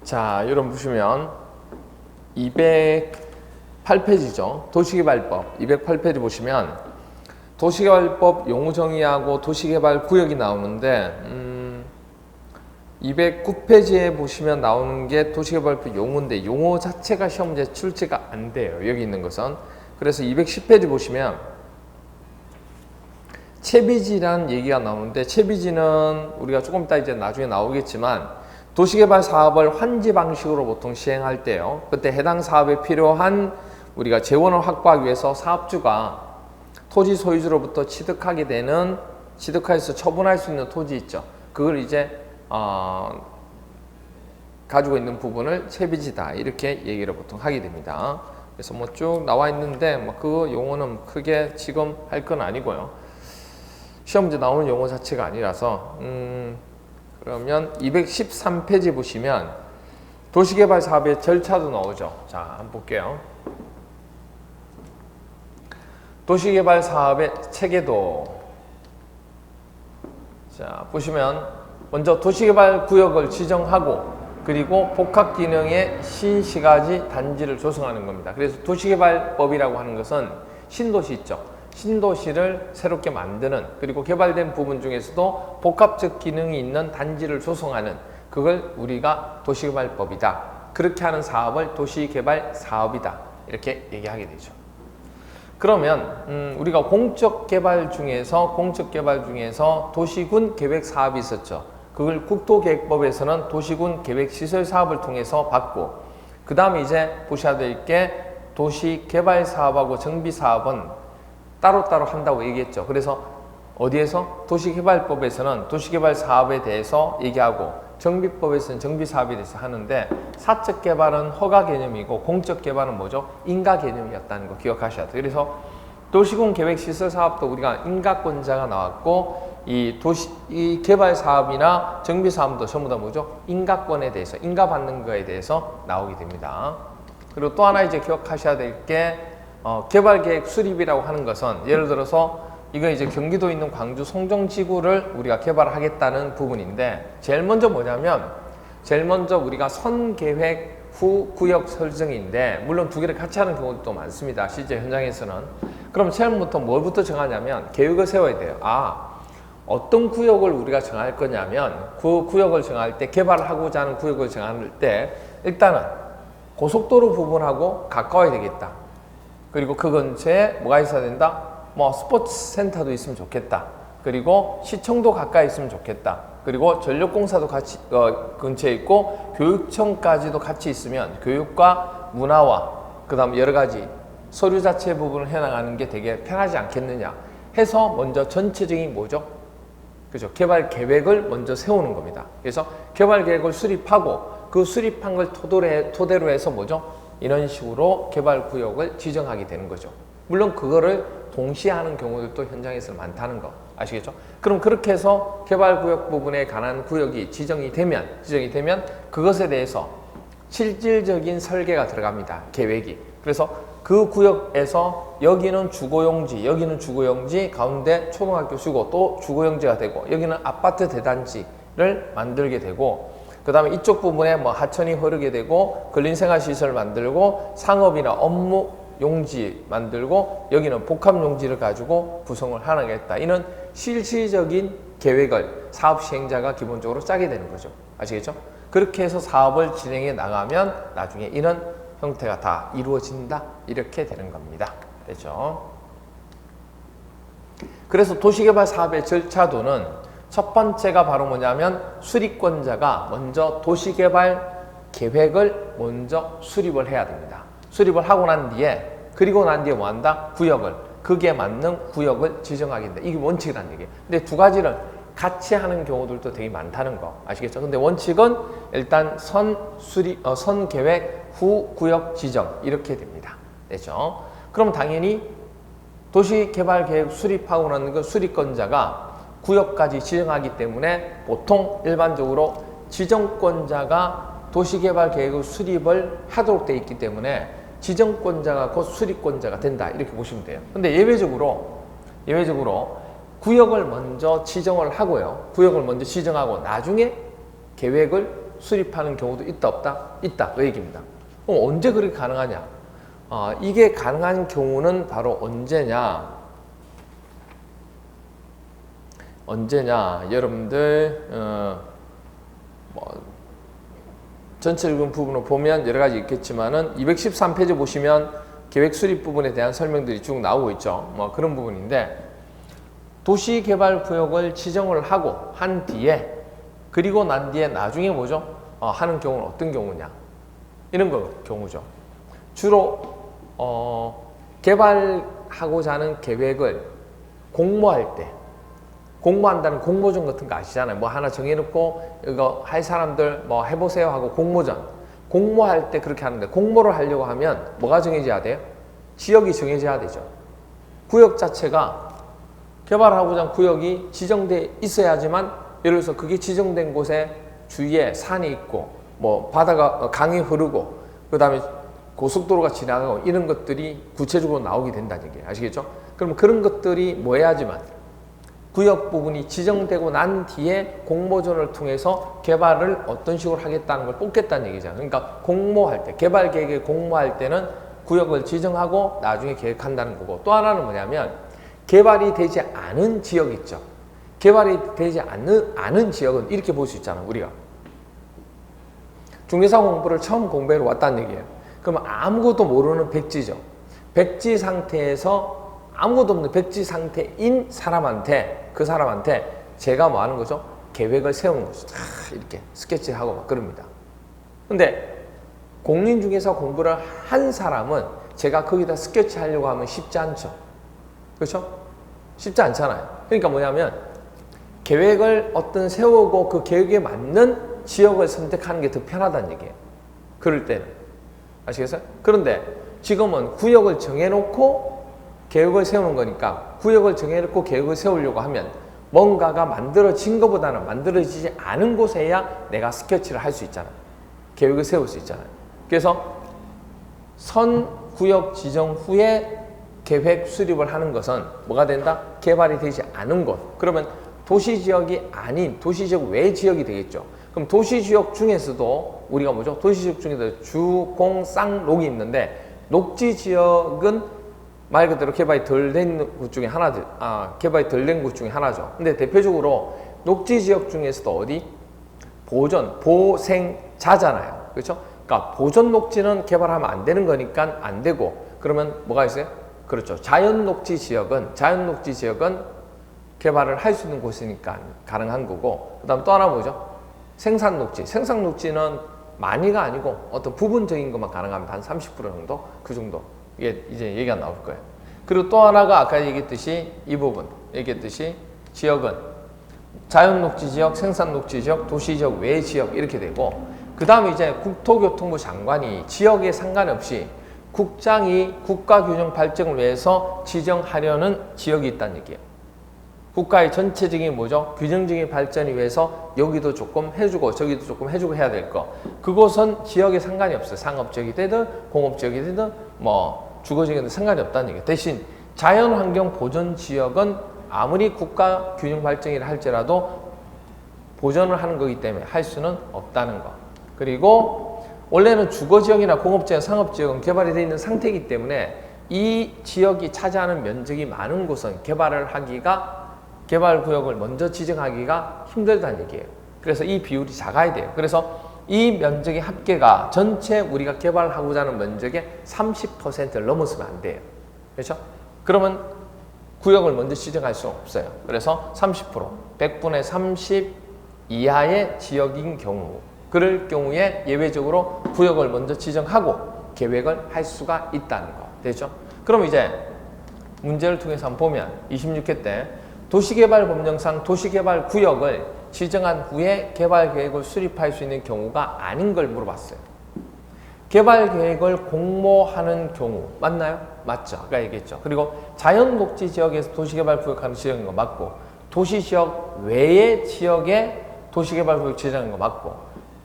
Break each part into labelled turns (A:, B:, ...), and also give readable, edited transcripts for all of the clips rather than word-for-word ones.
A: 자, 여러분 보시면 208페이지죠. 도시개발법 208페이지 보시면 도시개발법 용어 정의하고 도시개발구역이 나오는데 209페이지에 보시면 나오는 게 도시개발법 용어인데 용어 자체가 시험 문제 출제가 안 돼요. 여기 있는 것은. 그래서 210페이지 보시면 채비지라는 얘기가 나오는데 채비지는 우리가 조금 이따 이제 나중에 나오겠지만 도시개발 사업을 환지 방식으로 보통 시행할 때요. 그때 해당 사업에 필요한 우리가 재원을 확보하기 위해서 사업주가 토지 소유주로부터 취득해서 처분할 수 있는 토지 있죠. 그걸 이제 가지고 있는 부분을 채비지다 이렇게 얘기를 보통 하게 됩니다. 그래서 뭐 쭉 나와 있는데 뭐 그 용어는 크게 지금 할 건 아니고요. 시험 문제 나오는 용어 자체가 아니라서 그러면 213페이지 보시면 도시개발 사업의 절차도 나오죠. 자, 한번 볼게요. 도시개발 사업의 체계도. 자, 보시면 먼저 도시개발 구역을 지정하고 그리고 복합기능의 신시가지 단지를 조성하는 겁니다. 그래서 도시개발법이라고 하는 것은 신도시 있죠. 신도시를 새롭게 만드는 그리고 개발된 부분 중에서도 복합적 기능이 있는 단지를 조성하는 그걸 우리가 도시개발법이다. 그렇게 하는 사업을 도시개발 사업이다. 이렇게 얘기하게 되죠. 그러면 우리가 공적개발 중에서 도시군 계획 사업이 있었죠. 그걸 국토계획법에서는 도시군 계획시설 사업을 통해서 받고 그 다음에 이제 보셔야 될 게 도시개발 사업하고 정비 사업은 따로따로 한다고 얘기했죠. 그래서 어디에서? 도시개발법에서는 도시개발 사업에 대해서 얘기하고 정비법에서는 정비사업에 대해서 하는데 사적 개발은 허가 개념이고 공적 개발은 뭐죠? 인가 개념이었다는 거 기억하셔야 돼요. 그래서 도시군 계획 시설 사업도 우리가 인가권자가 나왔고 이 개발 사업이나 정비 사업도 전부 다 뭐죠? 인가권에 대해서 인가받는 거에 대해서 나오게 됩니다. 그리고 또 하나 이제 기억하셔야 될 게 개발계획 수립이라고 하는 것은 예를 들어서 이거 이제 경기도에 있는 광주 송정지구를 우리가 개발하겠다는 부분인데 제일 먼저 뭐냐면 우리가 선계획 후 구역 설정인데 물론 두 개를 같이 하는 경우도 많습니다. 실제 현장에서는. 그럼 처음부터 뭘부터 정하냐면 계획을 세워야 돼요. 어떤 구역을 우리가 정할 거냐면 그 구역을 정할 때 개발하고자 하는 구역을 정할 때 일단은 고속도로 부분하고 가까워야 되겠다. 그리고 그 근처에 뭐가 있어야 된다? 뭐 스포츠 센터도 있으면 좋겠다. 그리고 시청도 가까이 있으면 좋겠다. 그리고 전력공사도 같이 근처에 있고 교육청까지도 같이 있으면 교육과 문화와 그 다음 여러 가지 서류 자체 부분을 해나가는 게 되게 편하지 않겠느냐 해서 먼저 전체적인 뭐죠? 그죠? 개발 계획을 먼저 세우는 겁니다. 그래서 개발 계획을 수립하고 그 수립한 걸 토대로 해서 뭐죠? 이런 식으로 개발 구역을 지정하게 되는 거죠. 물론 그거를 동시에 하는 경우들도 현장에서 많다는 거 아시겠죠? 그럼 그렇게 해서 개발 구역 부분에 관한 구역이 지정이 되면 그것에 대해서 실질적인 설계가 들어갑니다. 계획이. 그래서 그 구역에서 여기는 주거용지 가운데 초등학교 쓰고 또 주거용지가 되고 여기는 아파트 대단지를 만들게 되고 그 다음에 이쪽 부분에 뭐 하천이 흐르게 되고 근린생활시설 만들고 상업이나 업무 용지 만들고 여기는 복합용지를 가지고 구성을 하겠다. 이런 실질적인 계획을 사업 시행자가 기본적으로 짜게 되는 거죠. 아시겠죠? 그렇게 해서 사업을 진행해 나가면 나중에 이런 형태가 다 이루어진다. 이렇게 되는 겁니다. 됐죠? 그래서 도시개발 사업의 절차도는 첫 번째가 바로 뭐냐면 수립권자가 먼저 도시개발 계획을 먼저 수립을 해야 됩니다. 수립을 하고 난 뒤에 뭐 한다? 구역을 그게 맞는 구역을 지정하게 된다. 이게 원칙이라는 얘기예요. 근데 두 가지를 같이 하는 경우들도 되게 많다는 거 아시겠죠? 근데 원칙은 일단 선 계획 후 구역 지정 이렇게 됩니다. 됐죠? 그럼 당연히 도시개발 계획 수립하고 나는 그 수립권자가 구역까지 지정하기 때문에 보통 일반적으로 지정권자가 도시개발 계획의 수립을 하도록 되어 있기 때문에 지정권자가 곧 수립권자가 된다 이렇게 보시면 돼요. 근데 예외적으로 구역을 먼저 지정을 하고요. 구역을 먼저 지정하고 나중에 계획을 수립하는 경우도 있다 없다? 있다 그 얘기입니다. 그럼 언제 그렇게 가능하냐? 이게 가능한 경우는 바로 언제냐? 여러분들 전체적인 부분을 보면 여러 가지 있겠지만은 213페이지 보시면 계획 수립 부분에 대한 설명들이 쭉 나오고 있죠. 그런 부분인데 도시개발구역을 지정을 하고 한 뒤에 그리고 난 뒤에 나중에 뭐죠? 하는 경우는 어떤 경우냐? 이런 경우죠. 주로 개발하고자 하는 계획을 공모할 때 공모한다는 공모전 같은 거 아시잖아요. 뭐 하나 정해놓고 이거 할 사람들 뭐 해보세요 하고 공모할 때 그렇게 하는데 공모를 하려고 하면 뭐가 정해져야 돼요? 지역이 정해져야 되죠. 구역 자체가 개발하고자 하는 구역이 지정돼 있어야지만 예를 들어서 그게 지정된 곳에 주위에 산이 있고 뭐 바다가 강이 흐르고 그 다음에 고속도로가 지나가고 이런 것들이 구체적으로 나오게 된다는 얘기예요. 아시겠죠? 그럼 그런 것들이 뭐 해야지만 구역 부분이 지정되고 난 뒤에 공모전을 통해서 개발을 어떤 식으로 하겠다는 걸 뽑겠다는 얘기잖아요. 그러니까 공모할 때, 개발 계획에 공모할 때는 구역을 지정하고 나중에 계획한다는 거고 또 하나는 뭐냐면 개발이 되지 않은 지역 있죠. 개발이 되지 않은 지역은 이렇게 볼 수 있잖아요. 우리가 중개사 공부를 처음 공부하러 왔다는 얘기예요. 그러면 아무것도 모르는 백지죠. 백지 상태에서 아무것도 없는 백지 상태인 사람한테 그 사람한테 제가 뭐 하는 거죠? 계획을 세우는 거죠. 이렇게 스케치하고 막 그럽니다. 근데 공인중개사 공부를 한 사람은 제가 거기다 스케치 하려고 하면 쉽지 않죠. 그렇죠? 쉽지 않잖아요. 그러니까 뭐냐면 계획을 어떤 세우고 그 계획에 맞는 지역을 선택하는 게 더 편하다는 얘기예요. 그럴 때는. 아시겠어요? 그런데 지금은 구역을 정해놓고 계획을 세우는 거니까 구역을 정해놓고 계획을 세우려고 하면 뭔가가 만들어진 것보다는 만들어지지 않은 곳에야 내가 스케치를 할 수 있잖아요. 계획을 세울 수 있잖아요. 그래서 선 구역 지정 후에 계획 수립을 하는 것은 뭐가 된다? 개발이 되지 않은 곳. 그러면 도시지역이 아닌 도시지역 외 지역이 되겠죠. 그럼 도시지역 중에서도 우리가 뭐죠? 도시지역 중에도 주, 공, 쌍, 녹이 있는데 녹지지역은 말 그대로 개발이 덜 된 곳 중에 하나죠. 개발이 덜 된 곳 중에 하나죠. 근데 대표적으로 녹지지역 중에서도 어디? 보전, 보생자잖아요. 그렇죠? 그러니까 보전 녹지는 개발하면 안 되는 거니까 안 되고 그러면 뭐가 있어요? 그렇죠. 자연 녹지 지역은 개발을 할 수 있는 곳이니까 가능한 거고 그 다음 또 하나 뭐죠? 생산 녹지. 생산 녹지는 많이가 아니고 어떤 부분적인 것만 가능합니다. 한 30% 정도? 그 정도. 이게 이제 얘기가 나올 거예요. 그리고 또 하나가 아까 얘기했듯이 이 부분 얘기했듯이 지역은 자연 녹지 지역, 생산 녹지 지역, 도시 지역 외 지역 이렇게 되고 그 다음에 이제 국토교통부 장관이 지역에 상관없이 국장이 국가균형 발전을 위해서 지정하려는 지역이 있다는 얘기예요. 국가의 전체적인 뭐죠? 균형적인 발전을 위해서 여기도 조금 해주고 저기도 조금 해주고 해야 될 거. 그곳은 지역에 상관이 없어요. 상업지역이 되든 공업지역이 되든 뭐 주거지역이든 상관이 없다는 얘기예요. 대신 자연환경 보전 지역은 아무리 국가 균형 발전이라 할지라도 보전을 하는 거기 때문에 할 수는 없다는 거. 그리고 원래는 주거지역이나 공업지역, 상업지역은 개발이 되어 있는 상태이기 때문에 이 지역이 차지하는 면적이 많은 곳은 개발구역을 먼저 지정하기가 힘들다는 얘기예요. 그래서 이 비율이 작아야 돼요. 그래서 이 면적의 합계가 전체 우리가 개발하고자 하는 면적의 30%를 넘어서면 안 돼요. 그렇죠? 그러면 구역을 먼저 지정할 수 없어요. 그래서 30%, 100분의 30 이하의 지역인 경우, 그럴 경우에 예외적으로 구역을 먼저 지정하고 계획을 할 수가 있다는 거. 되죠? 그럼 이제 문제를 통해서 한번 보면 26회 때 도시개발법령상 도시개발구역을 지정한 후에 개발계획을 수립할 수 있는 경우가 아닌 걸 물어봤어요. 개발계획을 공모하는 경우 맞나요? 맞죠. 아까 얘기했죠. 그리고 자연녹지지역에서 도시개발구역하는 지정인 거 맞고 도시지역 외의 지역에 도시개발구역 지정인 거 맞고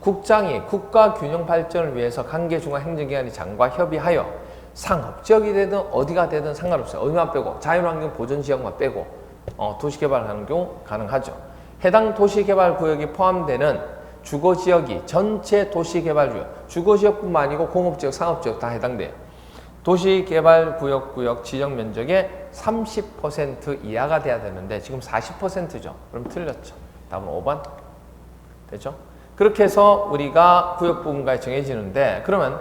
A: 국장이 국가균형발전을 위해서 관계중앙행정기관의 장과 협의하여 상업지역이 되든 어디가 되든 상관없어요. 어디만 빼고 자연환경 보전지역만 빼고 도시개발하는 경우 가능하죠. 해당 도시개발구역이 포함되는 주거지역이 전체 도시개발구역, 주거지역뿐만 아니고 공업지역, 상업지역 다 해당돼요. 도시개발구역 지정면적의 30% 이하가 돼야 되는데 지금 40%죠. 그럼 틀렸죠. 답은 5번. 되죠? 그렇게 해서 우리가 구역 부분까지 정해지는데 그러면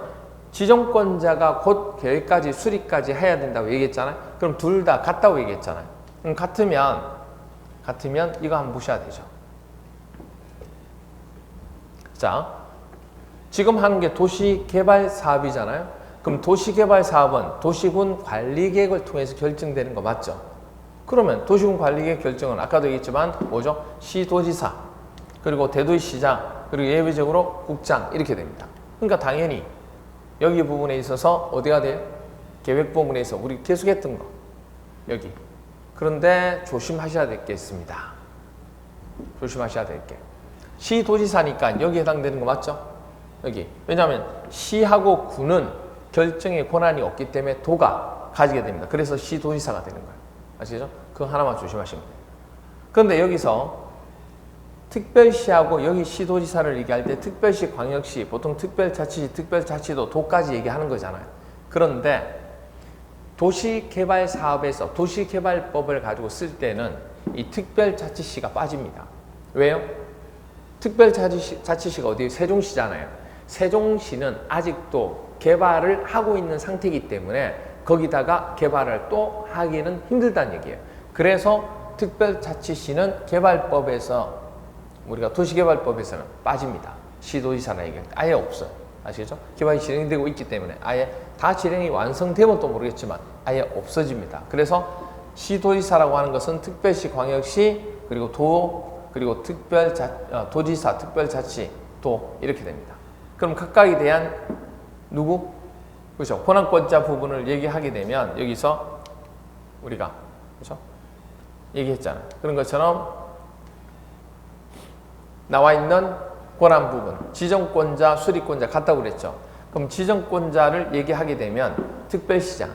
A: 지정권자가 곧 계획까지 수립까지 해야 된다고 얘기했잖아요. 그럼 둘 다 같다고 얘기했잖아요. 그럼 같으면 이거 한번 보셔야 되죠. 자, 지금 하는 게 도시개발 사업이잖아요. 그럼 도시개발 사업은 도시군 관리계획을 통해서 결정되는 거 맞죠? 그러면 도시군 관리계획 결정은 아까도 얘기했지만 뭐죠? 시도지사, 그리고 대도시장, 그리고 예외적으로 국장 이렇게 됩니다. 그러니까 당연히 여기 부분에 있어서 어디가 돼요? 계획 부분에 있어서 우리 계속했던 거 여기. 그런데 조심하셔야 될 게 있습니다. 조심하셔야 될 게. 시도지사니까 여기 해당되는 거 맞죠? 여기. 왜냐하면 시하고 구는 결정의 권한이 없기 때문에 도가 가지게 됩니다. 그래서 시도지사가 되는 거예요. 아시죠? 그거 하나만 조심하시면 돼요. 그런데 여기서 특별시하고 여기 시도지사를 얘기할 때 특별시, 광역시, 보통 특별자치시, 특별자치도 도까지 얘기하는 거잖아요. 그런데 도시개발사업에서 도시개발법을 가지고 쓸 때는 이 특별자치시가 빠집니다. 왜요? 특별자치시가 어디에요? 세종시잖아요. 세종시는 아직도 개발을 하고 있는 상태이기 때문에 거기다가 개발을 또 하기는 힘들다는 얘기예요. 그래서 특별자치시는 개발법에서 우리가 도시개발법에서는 빠집니다. 시도지사나 얘기할 때 아예 없어요. 아시겠죠? 개발이 진행되고 있기 때문에 아예 다 진행이 완성되면 또 모르겠지만 아예 없어집니다. 그래서 시도지사라고 하는 것은 특별시, 광역시, 그리고 도, 그리고 도지사, 특별자치, 도 이렇게 됩니다. 그럼 각각에 대한 누구? 그렇죠? 권한권자 부분을 얘기하게 되면 여기서 우리가 그렇죠? 얘기했잖아요. 그런 것처럼 나와 있는 권한 부분, 지정권자, 수립권자 같다고 그랬죠. 그럼 지정권자를 얘기하게 되면 특별시장,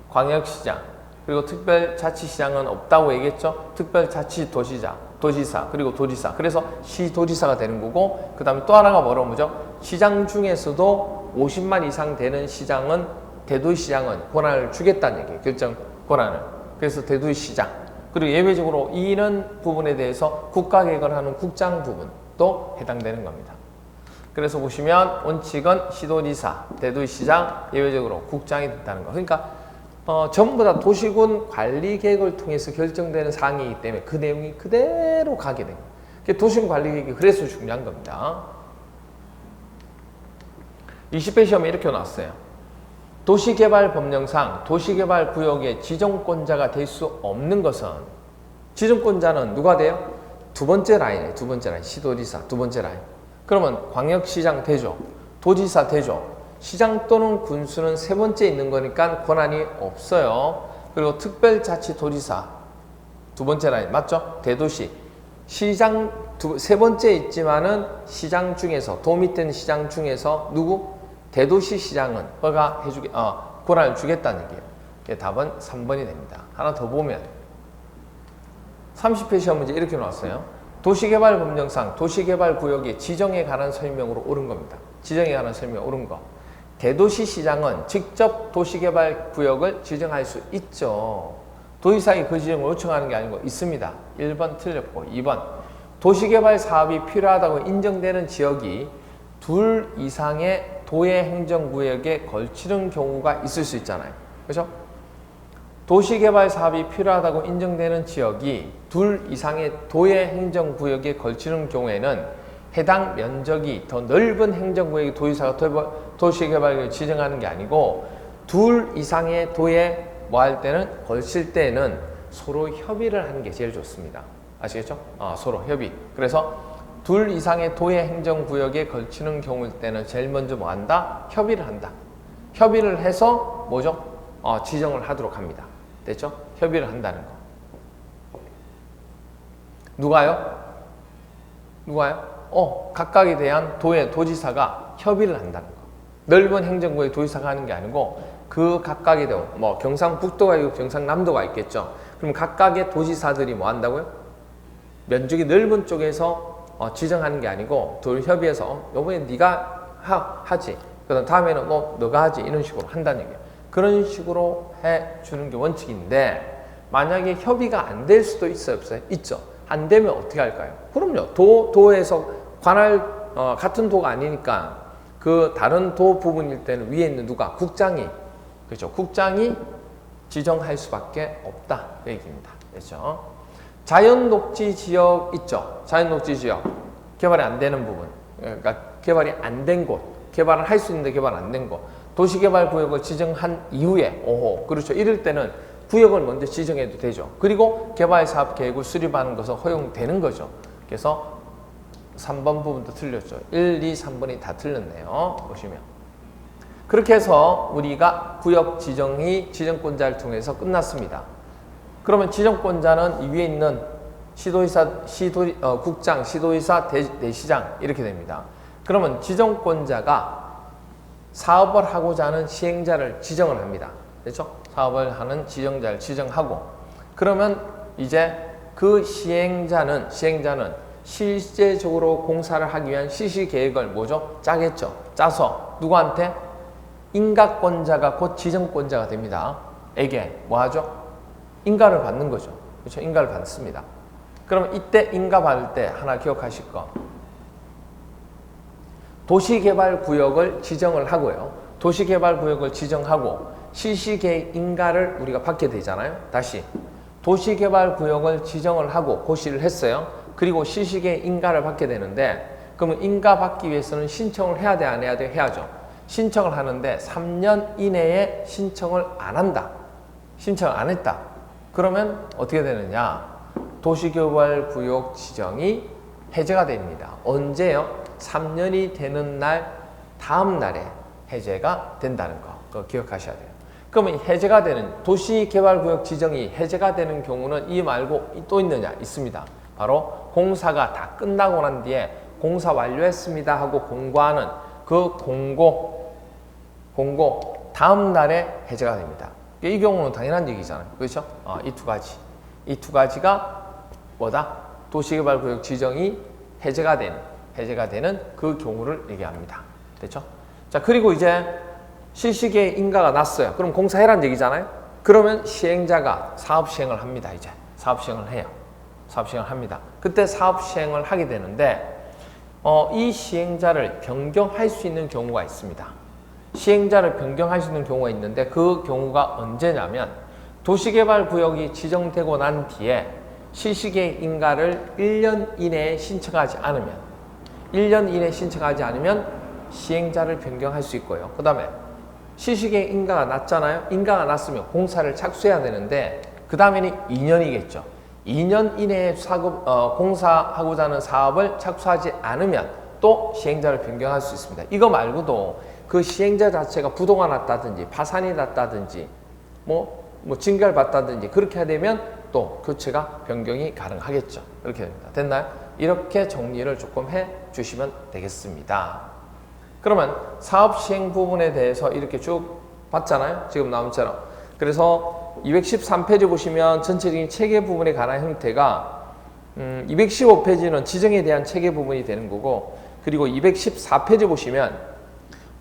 A: 광역시장, 그리고 특별자치시장은 없다고 얘기했죠. 특별자치도시장, 도지사, 그리고 도지사. 그래서 시도지사가 되는 거고, 그 다음에 또 하나가 뭐죠? 시장 중에서도 50만 이상 되는 시장은, 대도시장은 권한을 주겠다는 얘기예요. 결정 권한을. 그래서 대도시장. 그리고 예외적으로 이런 부분에 대해서 국가계획을 하는 국장 부분도 해당되는 겁니다. 그래서 보시면 원칙은 시도지사, 대도시장, 예외적으로 국장이 된다는 거. 그러니까 전부 다 도시군 관리계획을 통해서 결정되는 사항이기 때문에 그 내용이 그대로 가게 됩니다. 도시군 관리계획이 그래서 중요한 겁니다. 20회 시험에 이렇게 나왔어요. 도시개발법령상 도시개발구역의 지정권자가 될 수 없는 것은, 지정권자는 누가 돼요? 두 번째 라인이에요. 두 번째 라인. 시도지사 두 번째 라인. 그러면 광역시장 되죠. 도지사 되죠. 시장 또는 군수는 세 번째 있는 거니까 권한이 없어요. 그리고 특별자치도지사 두 번째 라인 맞죠? 대도시 시장 세 번째 있지만은 시장 중에서 도 밑에 시장 중에서 누구? 대도시 시장은 허가 해주게 권한을 주겠다는 얘기예요. 답은 3번이 됩니다. 하나 더 보면 30회 시험 문제 이렇게 나왔어요. 도시개발법령상 도시개발구역의 지정에 관한 설명으로 옳은 겁니다. 지정에 관한 설명 옳은 거. 대도시시장은 직접 도시개발구역을 지정할 수 있죠. 도지사에 그 지정을 요청하는 게 아니고 있습니다. 1번 틀렸고 2번 도시개발 사업이 필요하다고 인정되는 지역이 둘 이상의 도의 행정구역에 걸치는 경우가 있을 수 있잖아요. 그렇죠? 도시개발 사업이 필요하다고 인정되는 지역이 둘 이상의 도의 행정구역에 걸치는 경우에는 해당 면적이 더 넓은 행정구역의 도지사가 도시개발을 지정하는 게 아니고 둘 이상의 도에 뭐 할 때는 걸칠 때는 서로 협의를 하는 게 제일 좋습니다. 아시겠죠? 서로 협의. 그래서 둘 이상의 도의 행정구역에 걸치는 경우일 때는 제일 먼저 뭐 한다? 협의를 한다. 협의를 해서 뭐죠? 지정을 하도록 합니다. 됐죠? 협의를 한다는 거. 누가요? 각각에 대한 도의 도지사가 협의를 한다는 거. 넓은 행정구역의 도지사가 하는 게 아니고 그 각각에 대한 뭐 경상북도가 있고 경상남도가 있겠죠. 그럼 각각의 도지사들이 뭐 한다고요? 면적이 넓은 쪽에서 지정하는 게 아니고 둘 협의해서 요번에 네가 하지. 그다음 다음에는 너가 하지. 이런 식으로 한다는 얘기예요. 그런 식으로 해주는 게 원칙인데 만약에 협의가 안 될 수도 있어요, 없어요? 있죠. 안 되면 어떻게 할까요? 그럼요. 도에서 관할 같은 도가 아니니까 그 다른 도 부분일 때는 위에 있는 누가 국장이 그렇죠. 국장이 지정할 수밖에 없다. 그 얘기입니다. 그렇죠. 자연 녹지 지역 있죠. 자연 녹지 지역 개발이 안 되는 부분, 그러니까 개발이 안 된 곳, 개발을 할 수 있는데 개발 안 된 곳, 도시개발구역을 지정한 이후에 그렇죠. 이럴 때는 구역을 먼저 지정해도 되죠. 그리고 개발사업계획을 수립하는 것은 허용되는 거죠. 그래서 3번 부분도 틀렸죠. 1, 2, 3번이 다 틀렸네요. 보시면. 그렇게 해서 우리가 구역 지정이 지정권자를 통해서 끝났습니다. 그러면 지정권자는 이 위에 있는 국장, 시도의사, 대시장 이렇게 됩니다. 그러면 지정권자가 사업을 하고자 하는 시행자를 지정을 합니다. 그렇죠? 사업을 하는 지정자를 지정하고 그러면 이제 그 시행자는 실제적으로 공사를 하기 위한 실시계획을 뭐죠? 짜겠죠. 짜서 누구한테? 인가권자가 곧 지정권자가 됩니다. 에게 뭐 하죠? 인가를 받는 거죠. 그렇죠? 인가를 받습니다. 그러면 이때 인가 받을 때 하나 기억하실 거. 도시개발구역을 지정을 하고요. 도시개발구역을 지정하고 실시계획 인가를 우리가 받게 되잖아요. 다시 도시개발구역을 지정을 하고 고시를 했어요. 그리고 실시계획 인가를 받게 되는데 그러면 인가 받기 위해서는 신청을 해야 돼, 안 해야 돼? 해야죠. 신청을 하는데 3년 이내에 신청을 안 한다. 신청을 안 했다. 그러면 어떻게 되느냐? 도시개발구역 지정이 해제가 됩니다. 언제요? 3년이 되는 날 다음 날에 해제가 된다는 거. 그거 기억하셔야 돼요. 그러면 해제가 되는 도시개발구역 지정이 해제가 되는 경우는 이 말고 또 있느냐? 있습니다. 바로 공사가 다 끝나고 난 뒤에 공사 완료했습니다 하고 공고하는 그 공고 다음 날에 해제가 됩니다. 이 경우는 당연한 얘기잖아요. 그렇죠? 이 두 가지가 뭐다? 도시개발구역 지정이 해제가 되는 그 경우를 얘기합니다. 됐죠? 자, 그리고 이제 실시계획 인가가 났어요. 그럼 공사해란 얘기잖아요. 그러면 시행자가 사업 시행을 합니다. 이제 사업 시행을 해요. 사업 시행을 합니다. 그때 사업 시행을 하게 되는데 이 시행자를 변경할 수 있는 경우가 있습니다. 시행자를 변경할 수 있는 경우가 있는데 그 경우가 언제냐면 도시개발구역이 지정되고 난 뒤에 실시계획 인가를 1년 이내에 신청하지 않으면 1년 이내에 신청하지 않으면 시행자를 변경할 수 있고요. 그 다음에 실시계획 인가가 났잖아요. 인가가 났으면 공사를 착수해야 되는데 그 다음에는 2년이겠죠. 2년 이내에 공사하고자 하는 사업을 착수하지 않으면 또 시행자를 변경할 수 있습니다. 이거 말고도 그 시행자 자체가 부도가 났다든지 파산이 났다든지 뭐 징계를 받다든지 그렇게 되면 또 교체가 변경이 가능하겠죠. 이렇게 됩니다. 됐나요? 이렇게 정리를 조금 해 주시면 되겠습니다. 그러면 사업 시행 부분에 대해서 이렇게 쭉 봤잖아요. 지금 나온처럼. 그래서 213페이지 보시면 전체적인 체계 부분에 관한 형태가 215페이지는 지정에 대한 체계 부분이 되는 거고 그리고 214페이지 보시면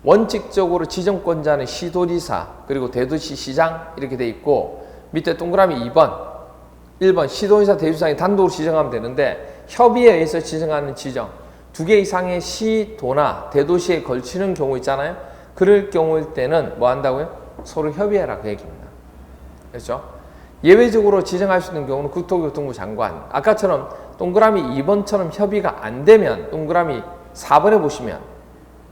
A: 원칙적으로 지정권자는 시도지사 그리고 대도시시장 이렇게 돼 있고 밑에 동그라미 1번 시도지사 대도시장이 단독으로 지정하면 되는데 협의에 의해서 지정하는 지정 2개 이상의 시도나 대도시에 걸치는 경우 있잖아요. 그럴 경우일 때는 뭐 한다고요? 서로 협의해라 그 얘기입니다. 그렇죠? 예외적으로 지정할 수 있는 경우는 국토교통부 장관. 아까처럼 동그라미 2번처럼 협의가 안 되면 동그라미 4번에 보시면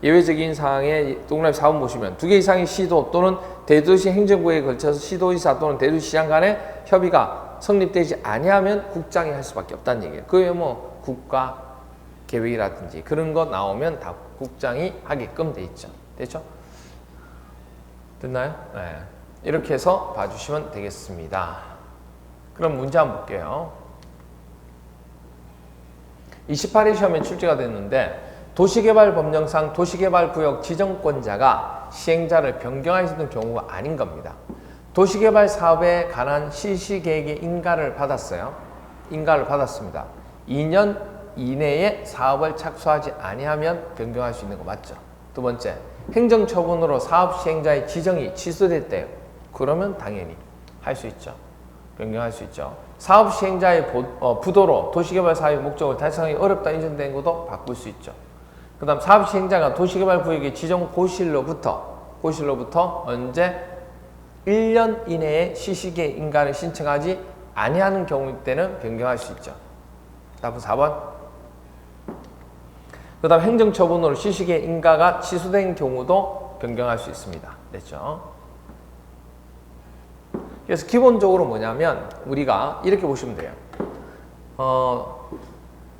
A: 예외적인 사항에 동그라미 4번 보시면 2개 이상의 시도 또는 대도시 행정구에 걸쳐서 시도지사 또는 대도시시장 간의 협의가 성립되지 아니하면 국장이 할 수밖에 없다는 얘기예요. 그게 뭐 국가 계획이라든지 그런 거 나오면 다 국장이 하게끔 돼 있죠. 됐죠? 됐나요? 네. 이렇게 해서 봐주시면 되겠습니다. 그럼 문제 한번 볼게요. 28일 시험에 출제가 됐는데 도시개발법령상 도시개발구역 지정권자가 시행자를 변경할 수 있는 경우가 아닌 겁니다. 도시개발 사업에 관한 실시계획의 인가를 받았어요. 인가를 받았습니다. 2년 이내에 사업을 착수하지 아니하면 변경할 수 있는 거 맞죠? 두 번째, 행정처분으로 사업 시행자의 지정이 취소됐대요. 그러면 당연히 할 수 있죠. 변경할 수 있죠. 사업 시행자의 부도로 도시개발 사업의 목적을 달성하기 어렵다 인정된 것도 바꿀 수 있죠. 그 다음 사업 시행자가 도시개발 구역의 지정 고시일로부터 언제 1년 이내에 시시계획 인가를 신청하지 아니하는 경우일 때는 변경할 수 있죠. 답은 4번. 그 다음 행정처분으로 시시계획 인가가 취소된 경우도 변경할 수 있습니다. 됐죠? 그래서 기본적으로 뭐냐면 우리가 이렇게 보시면 돼요.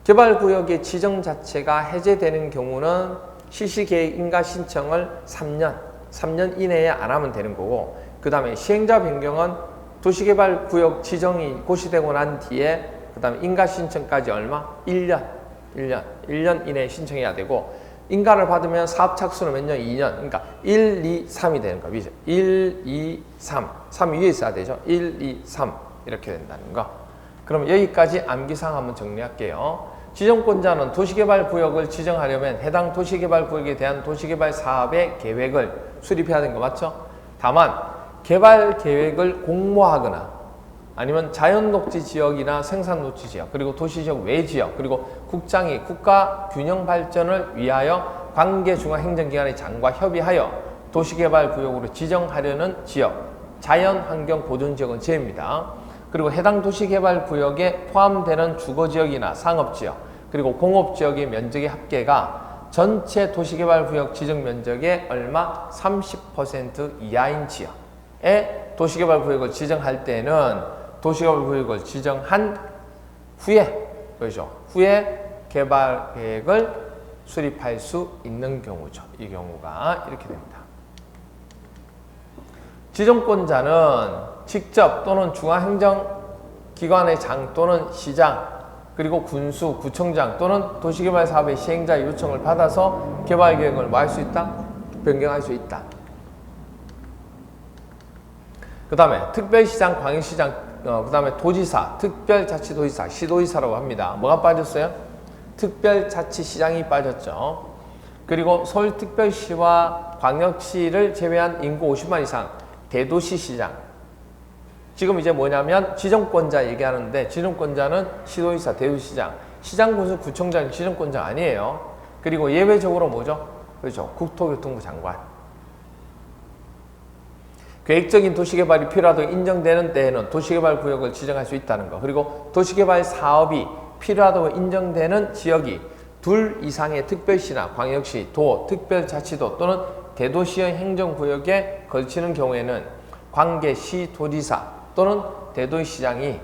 A: 개발구역의 지정 자체가 해제되는 경우는 시시계획 인가 신청을 3년 이내에 안 하면 되는 거고, 그 다음에 시행자 변경은 도시개발구역 지정이 고시되고 난 뒤에 그 다음에 인가 신청까지 얼마? 1년 이내에 신청해야 되고, 인가를 받으면 사업 착수는 몇 년? 2년. 그러니까 1, 2, 3이 되는 거. 1, 2, 3. 3 위에 있어야 되죠. 1, 2, 3 이렇게 된다는 거. 그럼 여기까지 암기사항 한번 정리할게요. 지정권자는 도시개발구역을 지정하려면 해당 도시개발구역에 대한 도시개발 사업의 계획을 수립해야 되는 거 맞죠? 다만 개발 계획을 공모하거나 아니면 자연녹지 지역이나 생산녹지 지역, 그리고 도시지역 외지역, 그리고 국장이 국가 균형 발전을 위하여 관계 중앙행정기관의 장과 협의하여 도시개발구역으로 지정하려는 지역, 자연환경보존지역은 제외입니다. 그리고 해당 도시개발구역에 포함되는 주거지역이나 상업지역, 그리고 공업지역의 면적의 합계가 전체 도시개발구역 지정면적의 얼마? 30% 이하인 지역에 도시개발구역을 지정할 때는 도시개발구역을 지정한 후에, 그렇죠? 후에 개발 계획을 수립할 수 있는 경우죠. 이 경우가 이렇게 됩니다. 지정권자는 직접 또는 중앙행정기관의 장 또는 시장, 그리고 군수, 구청장 또는 도시개발사업의 시행자의 요청을 받아서 개발계획을 뭐 할 수 있다? 변경할 수 있다. 그 다음에 특별시장, 광역시장, 그 다음에 도지사, 특별자치도지사, 시도지사라고 합니다. 뭐가 빠졌어요? 특별자치시장이 빠졌죠. 그리고 서울특별시와 광역시를 제외한 인구 50만 이상 대도시시장. 지금 이제 뭐냐면 지정권자 얘기하는데, 지정권자는 시도지사, 대도시장, 시장군수, 구청장 지정권자 아니에요. 그리고 예외적으로 뭐죠? 그렇죠. 국토교통부 장관. 계획적인 도시개발이 필요하다고 인정되는 때에는 도시개발구역을 지정할 수 있다는 거. 그리고 도시개발 사업이 필요하다고 인정되는 지역이 2 이상의 특별시나 광역시, 도, 특별자치도 또는 대도시의 행정구역에 걸치는 경우에는 관계시 도지사 또는 대도시장이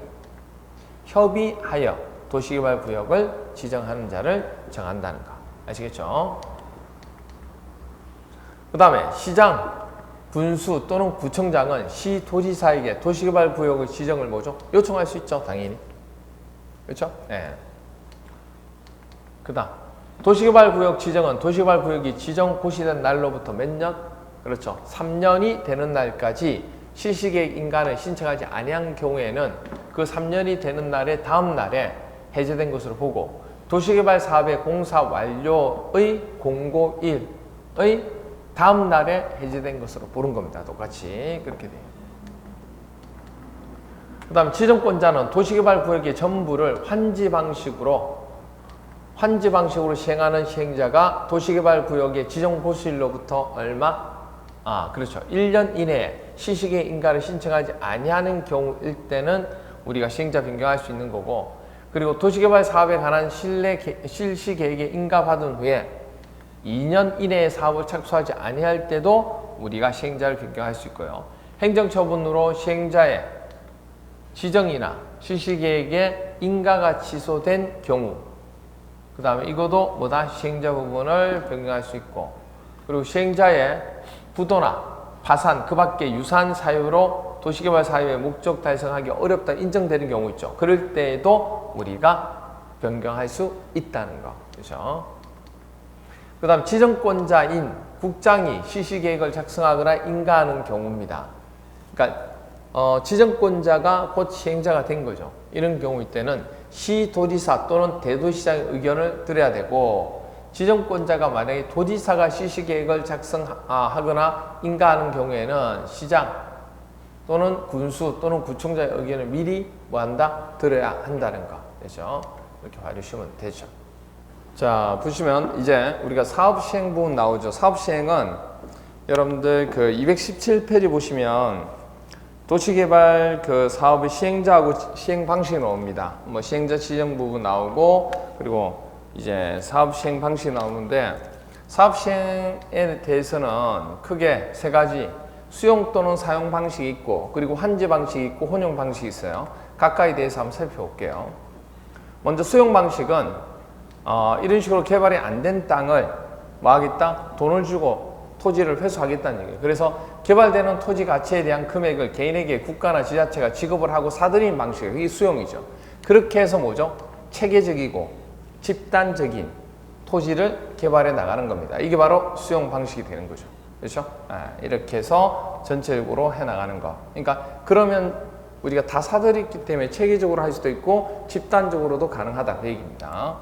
A: 협의하여 도시개발구역을 지정하는 자를 정한다는 거. 아시겠죠? 그 다음에 시장, 군수 또는 구청장은 시도지사에게 도시개발구역의 지정을 뭐죠? 요청할 수 있죠, 당연히. 그렇죠? 네. 그 다음 도시개발구역 지정은 도시개발구역이 지정 고시된 날로부터 몇 년? 그렇죠. 3년이 되는 날까지 실시계획 인가를 신청하지 아니한 경우에는 그 3년이 되는 날의 다음 날에 해제된 것으로 보고, 도시개발 사업의 공사 완료의 공고일의 다음 날에 해제된 것으로 보는 겁니다. 똑같이 그렇게 돼요. 그 다음 지정권자는 도시개발구역의 전부를 환지 방식으로 시행하는 시행자가 도시개발구역의 지정 고시일로부터 얼마? 그렇죠. 1년 이내에 시시계획 인가를 신청하지 아니하는 경우일 때는 우리가 시행자 변경할 수 있는 거고, 그리고 도시개발 사업에 관한 실시계획에 인가받은 후에 2년 이내에 사업을 착수하지 아니할 때도 우리가 시행자를 변경할 수 있고요. 행정처분으로 시행자의 지정이나 실시계획에 인가가 취소된 경우, 그 다음에 이것도 뭐다? 시행자 부분을 변경할 수 있고, 그리고 시행자의 부도나 파산, 그 밖에 유사한 사유로 도시개발 사업의 목적 달성하기 어렵다 인정되는 경우 있죠. 그럴 때에도 우리가 변경할 수 있다는 거. 그렇죠? 그 다음 지정권자인 국장이 실시계획을 작성하거나 인가하는 경우입니다. 그러니까 지정권자가 곧 시행자가 된 거죠. 이런 경우일 때는 시도지사 또는 대도시장의 의견을 들어야 되고, 지정권자가 만약에 도지사가 실시계획을 작성하거나 인가하는 경우에는 시장 또는 군수 또는 구청장의 의견을 미리 뭐한다? 들어야 한다는 거. 되죠? 이렇게 봐주시면 되죠. 자, 보시면 이제 우리가 사업시행 부분 나오죠. 사업시행은 여러분들 그 217페이지 보시면 도시개발 그 사업의 시행자하고 시행 방식이 나옵니다. 뭐 시행자 지정 부분 나오고, 그리고 이제 사업 시행 방식이 나오는데, 사업 시행에 대해서는 크게 세 가지 수용 또는 사용 방식이 있고, 그리고 환지 방식이 있고, 혼용 방식이 있어요. 각각에 대해서 한번 살펴볼게요. 먼저 수용 방식은 이런 식으로 개발이 안 된 땅을 뭐 하겠다? 돈을 주고 토지를 회수하겠다는 얘기예요. 그래서 개발되는 토지 가치에 대한 금액을 개인에게 국가나 지자체가 지급을 하고 사들이는 방식이에요. 이게 수용이죠. 그렇게 해서 뭐죠? 체계적이고 집단적인 토지를 개발해 나가는 겁니다. 이게 바로 수용 방식이 되는 거죠. 그렇죠? 이렇게 해서 전체적으로 해 나가는 거. 그러니까 그러면 우리가 다 사들였기 때문에 체계적으로 할 수도 있고 집단적으로도 가능하다 그 얘기입니다.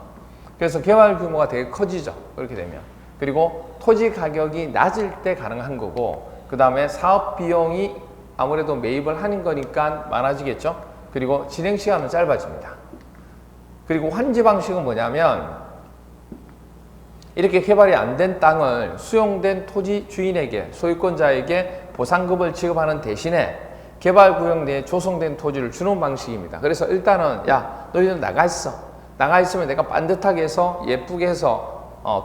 A: 그래서 개발 규모가 되게 커지죠. 그렇게 되면. 그리고 토지 가격이 낮을 때 가능한 거고, 그 다음에 사업 비용이 아무래도 매입을 하는 거니까 많아지겠죠. 그리고 진행 시간은 짧아집니다. 그리고 환지 방식은 뭐냐면, 이렇게 개발이 안 된 땅을 수용된 토지 주인에게, 소유권자에게 보상금을 지급하는 대신에 개발구역 내에 조성된 토지를 주는 방식입니다. 그래서 일단은 야, 너희들 나가 있어. 나가 있으면 내가 반듯하게 해서 예쁘게 해서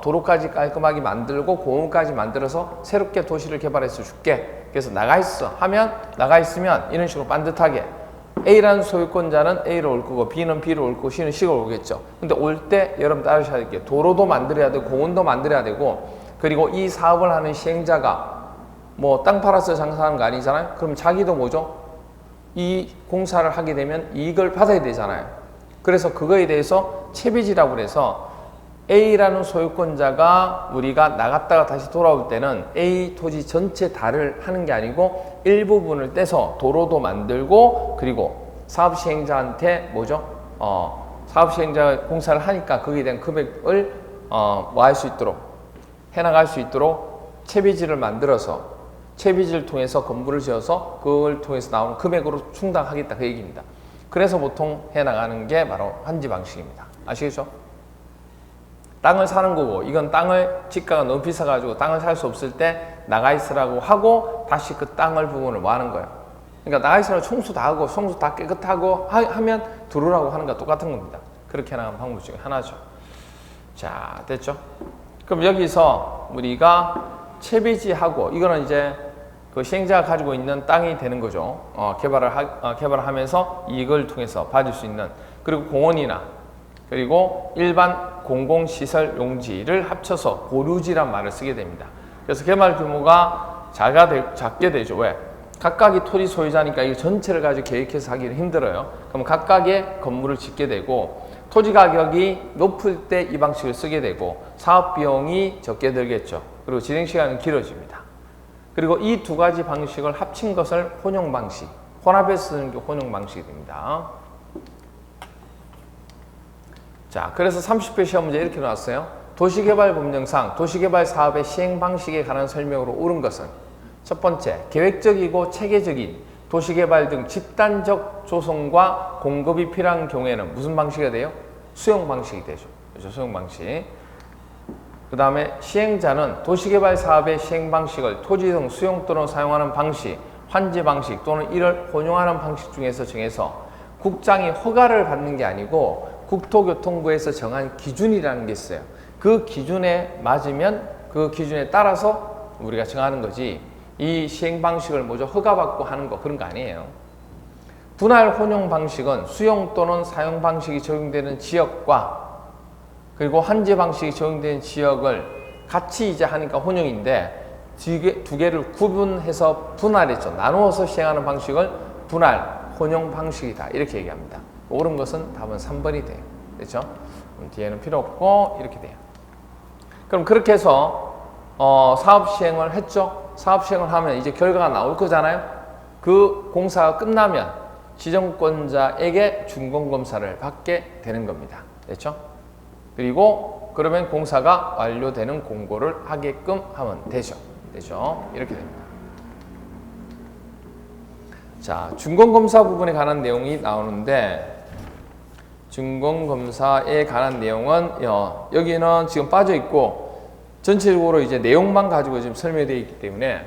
A: 도로까지 깔끔하게 만들고 공원까지 만들어서 새롭게 도시를 개발해서 줄게. 그래서 나가 있어 하면, 나가 있으면 이런 식으로 반듯하게 A라는 소유권자는 A로 올 거고 B는 B로 올 거고 C는 C로 오겠죠. 근데 올 때 여러분 따르셔야 될 게, 도로도 만들어야 되고 공원도 만들어야 되고, 그리고 이 사업을 하는 시행자가 뭐 땅 팔아서 장사하는 거 아니잖아요. 그럼 자기도 뭐죠? 이 공사를 하게 되면 이익을 받아야 되잖아요. 그래서 그거에 대해서 채비지라고 해서 A라는 소유권자가 우리가 나갔다가 다시 돌아올 때는 A 토지 전체 다를 하는 게 아니고 일부분을 떼서 도로도 만들고, 그리고 사업시행자한테 뭐죠? 사업시행자가 공사를 하니까 거기에 대한 금액을 뭐 할 수 있도록 해나갈 수 있도록 채비지를 만들어서 채비지를 통해서 건물을 지어서 그걸 통해서 나오는 금액으로 충당하겠다 그 얘기입니다. 그래서 보통 해나가는 게 바로 환지 방식입니다. 아시겠죠? 땅을 사는 거고, 이건 땅을 집가가 너무 비싸가지고 땅을 살 수 없을 때 나가 있으라고 하고 다시 그 땅을 부분을 뭐 하는 거예요. 그러니까 나가 있으라고 청소 다 하고 청소 다 깨끗하고 하면 들어오라고 하는 거 똑같은 겁니다. 그렇게 해나가는 방법 중에 하나죠. 자, 됐죠? 그럼 여기서 우리가 채비지하고, 이거는 이제 그 시행자가 가지고 있는 땅이 되는 거죠. 개발을 하면서 이익을 통해서 받을 수 있는, 그리고 공원이나 그리고 일반 공공시설 용지를 합쳐서 보류지란 말을 쓰게 됩니다. 그래서 개발 규모가 작게 되죠. 왜? 각각이 토지 소유자니까 이 전체를 가지고 계획해서 하기는 힘들어요. 그럼 각각의 건물을 짓게 되고, 토지 가격이 높을 때 이 방식을 쓰게 되고 사업 비용이 적게 들겠죠. 그리고 진행 시간은 길어집니다. 그리고 이 두 가지 방식을 합친 것을 혼용 방식, 혼합해서 쓰는 게 혼용 방식이 됩니다. 자, 그래서 30회 시험 문제 이렇게 나왔어요. 도시개발법령상 도시개발 사업의 시행 방식에 관한 설명으로 옳은 것은, 첫 번째, 계획적이고 체계적인 도시개발 등 집단적 조성과 공급이 필요한 경우에는 무슨 방식이 돼요? 수용 방식이 되죠. 그렇죠? 수용 방식. 그 다음에 시행자는 도시개발 사업의 시행 방식을 토지 등 수용 또는 사용하는 방식, 환지 방식 또는 이를 혼용하는 방식 중에서 정해서 국장이 허가를 받는 게 아니고 국토교통부에서 정한 기준이라는 게 있어요. 그 기준에 맞으면 그 기준에 따라서 우리가 정하는 거지, 이 시행 방식을 뭐죠? 허가받고 하는 거, 그런 거 아니에요. 분할 혼용 방식은 수용 또는 사용 방식이 적용되는 지역과 그리고 환지 방식이 적용되는 지역을 같이 이제 하니까 혼용인데, 두 개를 구분해서 분할했죠. 나누어서 시행하는 방식을 분할 혼용 방식이다, 이렇게 얘기합니다. 옳은 것은 답은 3번이 돼요. 그렇죠? 뒤에는 필요 없고 이렇게 돼요. 그럼 그렇게 해서 사업 시행을 했죠. 사업 시행을 하면 이제 결과가 나올 거잖아요. 그 공사가 끝나면 지정권자에게 준공검사를 받게 되는 겁니다. 됐죠? 그리고 그러면 공사가 완료되는 공고를 하게끔 하면 되죠. 이렇게 됩니다. 자, 준공검사 부분에 관한 내용이 나오는데, 준공검사에 관한 내용은 여기는 지금 빠져 있고 전체적으로 이제 내용만 가지고 지금 설명되어 있기 때문에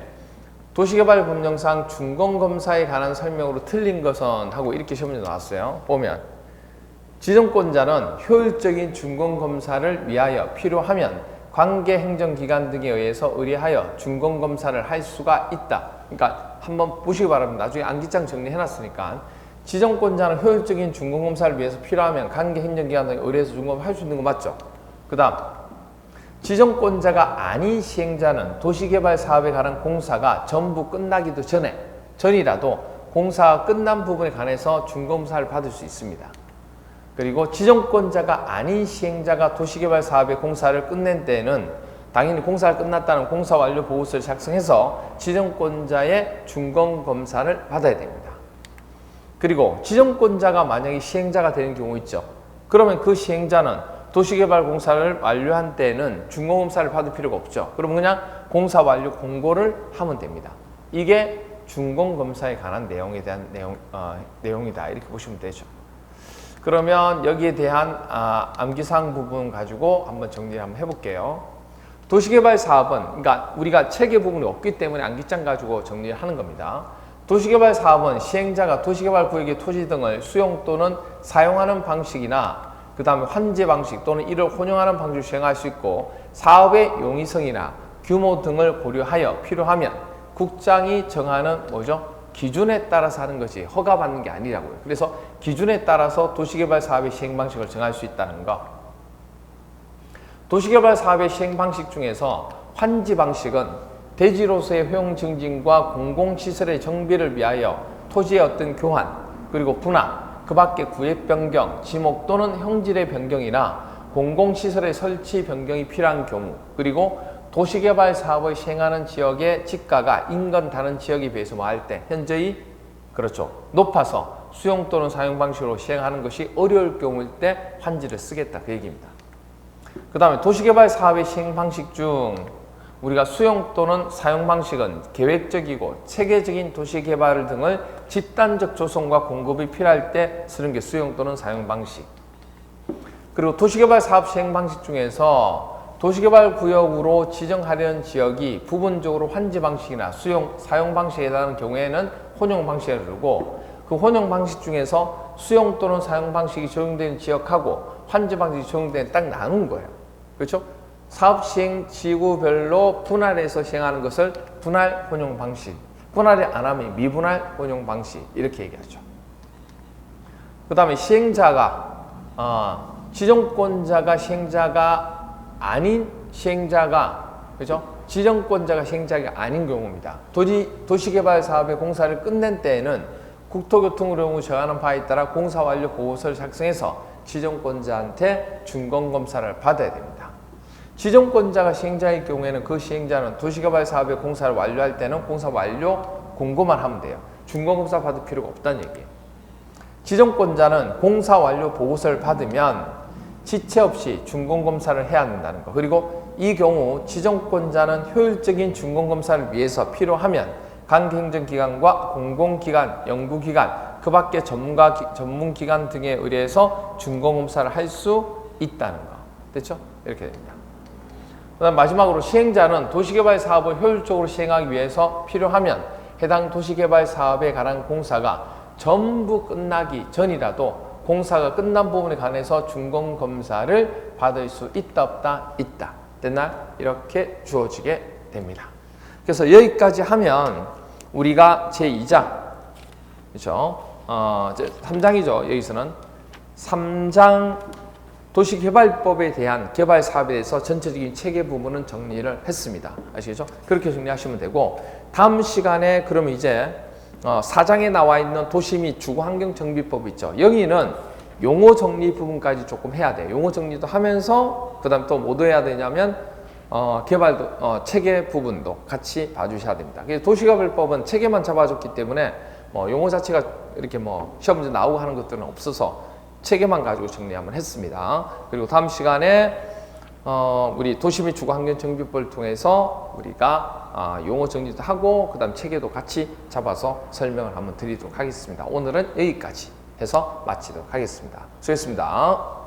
A: 도시개발법령상 준공검사에 관한 설명으로 틀린 것은 하고 이렇게 시험에 나왔어요. 보면 지정권자는 효율적인 준공검사를 위하여 필요하면 관계행정기관 등에 의해서 의뢰하여 준공검사를 할 수가 있다. 그러니까 한번 보시기 바랍니다. 나중에 암기장 정리해놨으니까 지정권자는 효율적인 준공검사를 위해서 필요하면 관계행정기관 등에 의뢰해서 준공을 할 수 있는 거 맞죠? 그 다음 지정권자가 아닌 시행자는 도시개발 사업에 관한 공사가 전부 끝나기도 전이라도 공사가 끝난 부분에 관해서 준공검사를 받을 수 있습니다. 그리고 지정권자가 아닌 시행자가 도시개발 사업의 공사를 끝낸 때에는 당연히 공사가 끝났다는 공사 완료 보고서를 작성해서 지정권자의 준공검사를 받아야 됩니다. 그리고 지정권자가 만약에 시행자가 되는 경우 있죠. 그러면 그 시행자는 도시개발 공사를 완료한 때에는 준공검사를 받을 필요가 없죠. 그러면 그냥 공사 완료 공고를 하면 됩니다. 이게 준공검사에 관한 내용에 대한 내용이다. 이렇게 보시면 되죠. 그러면 여기에 대한 암기사항 부분 가지고 한번 정리를 한번 해볼게요. 도시개발 사업은, 그러니까 우리가 체계 부분이 없기 때문에 암기장 가지고 정리를 하는 겁니다. 도시개발 사업은 시행자가 도시개발 구역의 토지 등을 수용 또는 사용하는 방식이나 그 다음에 환제 방식 또는 이를 혼용하는 방식으로 시행할 수 있고, 사업의 용이성이나 규모 등을 고려하여 필요하면 국장이 정하는 기준에 따라서 하는 것이 허가받는 게 아니라고요. 그래서 기준에 따라서 도시개발 사업의 시행 방식을 정할 수 있다는 거. 도시개발 사업의 시행 방식 중에서 환지 방식은 대지로서의 효용 증진과 공공시설의 정비를 위하여 토지의 어떤 교환, 그리고 분할, 그 밖에 구획 변경, 지목 또는 형질의 변경이나 공공시설의 설치 변경이 필요한 경우, 그리고 도시개발 사업을 시행하는 지역의 지가가 인근 다른 지역에 비해서 뭐할 때 현저히 높아서 수용 또는 사용 방식으로 시행하는 것이 어려울 경우일 때 환지를 쓰겠다, 그 얘기입니다. 그 다음에 도시개발 사업의 시행 방식 중 우리가 수용 또는 사용 방식은 계획적이고 체계적인 도시개발 등을 집단적 조성과 공급이 필요할 때 쓰는 게 수용 또는 사용 방식. 그리고 도시개발 사업 시행 방식 중에서 도시개발 구역으로 지정하려는 지역이 부분적으로 환지 방식이나 수용, 사용 방식에 해당하는 경우에는 혼용 방식을 이루고, 그 혼용 방식 중에서 수용 또는 사용 방식이 적용되는 지역하고 환지 방식이 적용되는 딱 나눈 거예요. 그렇죠? 사업 시행 지구별로 분할해서 시행하는 것을 분할 혼용 방식, 분할이 안 하면 미분할 혼용 방식, 이렇게 얘기하죠. 그 다음에 시행자가 지정권자가 시행자가 아닌 시행자가, 그죠? 지정권자가 시행자가 아닌 경우입니다. 도시개발 사업의 공사를 끝낸 때에는 국토교통부로 정하는 바에 따라 공사 완료 보고서를 작성해서 지정권자한테 준공검사를 받아야 됩니다. 지정권자가 시행자일 경우에는 그 시행자는 도시개발 사업의 공사를 완료할 때는 공사 완료 공고만 하면 돼요. 준공검사 받을 필요가 없다는 얘기예요. 지정권자는 공사 완료 보고서를 받으면 지체 없이 준공검사를 해야 한다는 거. 그리고 이 경우 지정권자는 효율적인 준공검사를 위해서 필요하면 관계행정기관과 공공기관, 연구기관, 그 밖에 전문기관 등에 의뢰해서 준공검사를 할 수 있다는 거. 됐죠? 이렇게 됩니다. 그 다음 마지막으로 시행자는 도시개발 사업을 효율적으로 시행하기 위해서 필요하면 해당 도시개발 사업에 관한 공사가 전부 끝나기 전이라도 공사가 끝난 부분에 관해서 준공검사를 받을 수 있다, 없다? 있다. 됐나? 이렇게 주어지게 됩니다. 그래서 여기까지 하면 우리가 제2장, 그렇죠? 3장이죠. 여기서는 3장 도시개발법에 대한 개발 사업에 대해서 전체적인 체계 부분은 정리를 했습니다. 아시겠죠? 그렇게 정리하시면 되고, 다음 시간에 그럼 이제 4장에 나와 있는 도시 및 주거환경정비법 있죠. 여기는 용어 정리 부분까지 조금 해야 돼요. 용어 정리도 하면서 그 다음 또 뭐 해야 되냐면 개발도 체계 부분도 같이 봐주셔야 됩니다. 도시개발법은 체계만 잡아줬기 때문에 용어 자체가 이렇게 뭐 시험 문제 나오고 하는 것들은 없어서 체계만 가지고 정리 한번 했습니다. 그리고 다음 시간에 우리 도시 및 주거 환경 정비법을 통해서 우리가 용어 정리도 하고 그다음 체계도 같이 잡아서 설명을 한번 드리도록 하겠습니다. 오늘은 여기까지 해서 마치도록 하겠습니다. 수고했습니다.